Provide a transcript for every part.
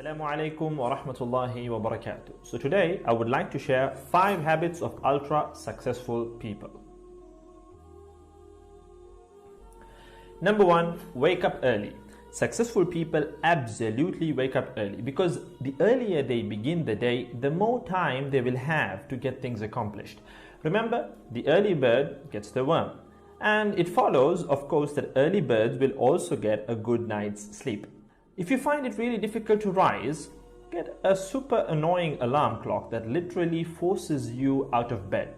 Assalamu alaikum wa rahmatullahi wa barakatuh. So today I would like to share 5 habits of ultra successful people. Number 1, wake up early. Successful people absolutely wake up early because the earlier they begin the day, the more time they will have to get things accomplished. Remember, the early bird gets the worm. And it follows, of course, that early birds will also get a good night's sleep. If you find it really difficult to rise, get a super annoying alarm clock that literally forces you out of bed.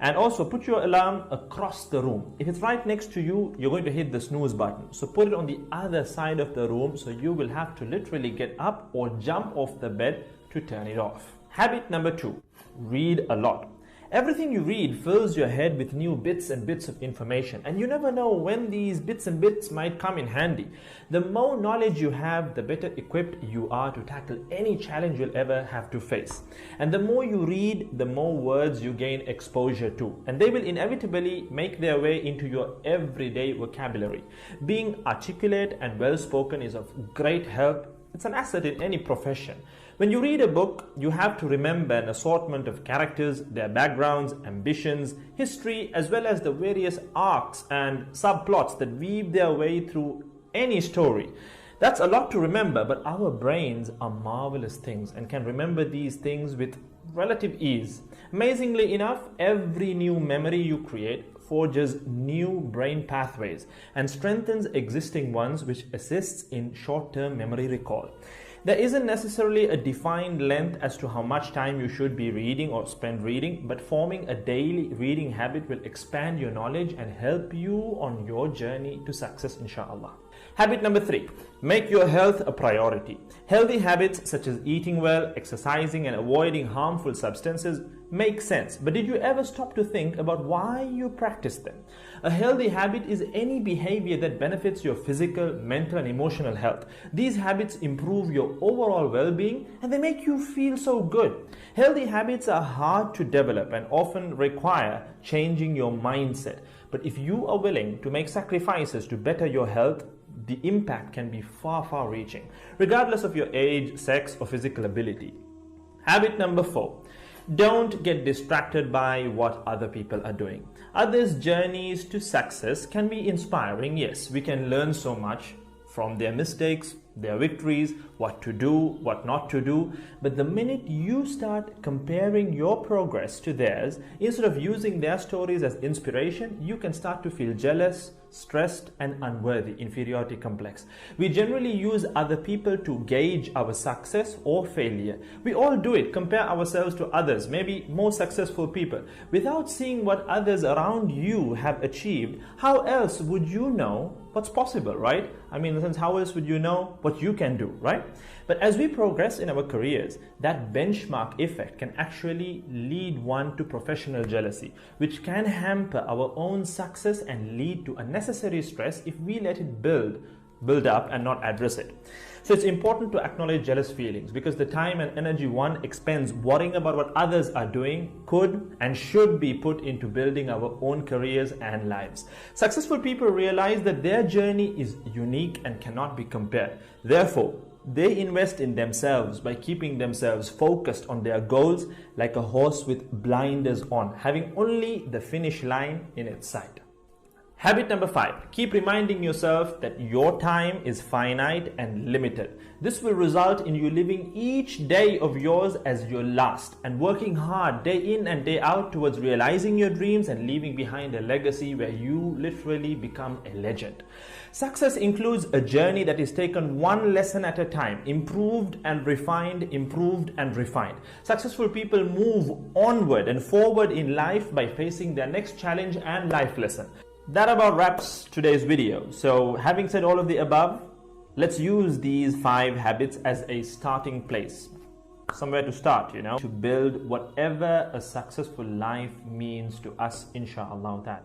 And also put your alarm across the room. If it's right next to you, you're going to hit the snooze button. So put it on the other side of the room so you will have to literally get up or jump off the bed to turn it off. Habit number 2, read a lot. Everything you read fills your head with new bits and bits of information, and you never know when these bits and bits might come in handy. The more knowledge you have, the better equipped you are to tackle any challenge you'll ever have to face. And the more you read, the more words you gain exposure to, and they will inevitably make their way into your everyday vocabulary. Being articulate and well-spoken is of great help. It's an asset in any profession. When you read a book, you have to remember an assortment of characters, their backgrounds, ambitions, history, as well as the various arcs and subplots that weave their way through any story. That's a lot to remember, but our brains are marvelous things and can remember these things with relative ease. Amazingly enough, every new memory you create forges new brain pathways and strengthens existing ones, which assists in short-term memory recall. There isn't necessarily a defined length as to how much time you should be reading or spend reading, but forming a daily reading habit will expand your knowledge and help you on your journey to success, inshallah. Habit number 3, make your health a priority. Healthy habits such as eating well, exercising, and avoiding harmful substances make sense, but did you ever stop to think about why you practice them? A healthy habit is any behavior that benefits your physical, mental, and emotional health. These habits improve your overall well-being and they make you feel so good. Healthy habits are hard to develop and often require changing your mindset. But if you are willing to make sacrifices to better your health, the impact can be far reaching, regardless of your age, sex, or physical ability. Habit number 4. Don't get distracted by what other people are doing. Others' journeys to success can be inspiring. Yes, we can learn so much from their mistakes, their victories, what to do, what not to do. But the minute you start comparing your progress to theirs, instead of using their stories as inspiration, you can start to feel jealous, stressed, and unworthy, inferiority complex. We generally use other people to gauge our success or failure. We all do it, compare ourselves to others, maybe more successful people. Without seeing what others around you have achieved, how else would you know what's possible, right? I mean, in the sense, how else would you know what you can do, right? But as we progress in our careers, that benchmark effect can actually lead one to professional jealousy, which can hamper our own success and lead to unnecessary stress if we let it build up and not address it. So it's important to acknowledge jealous feelings because the time and energy one expends worrying about what others are doing could and should be put into building our own careers and lives. Successful people realize that their journey is unique and cannot be compared. Therefore, they invest in themselves by keeping themselves focused on their goals like a horse with blinders on, having only the finish line in its sight. Habit number 5, keep reminding yourself that your time is finite and limited. This will result in you living each day of yours as your last and working hard day in and day out towards realizing your dreams and leaving behind a legacy where you literally become a legend. Success includes a journey that is taken one lesson at a time, improved and refined, improved and refined. Successful people move onward and forward in life by facing their next challenge and life lesson. That about wraps today's video. So having said all of the above, let's use these 5 habits as a starting place. Somewhere to start, to build whatever a successful life means to us, inshallah ta'ala.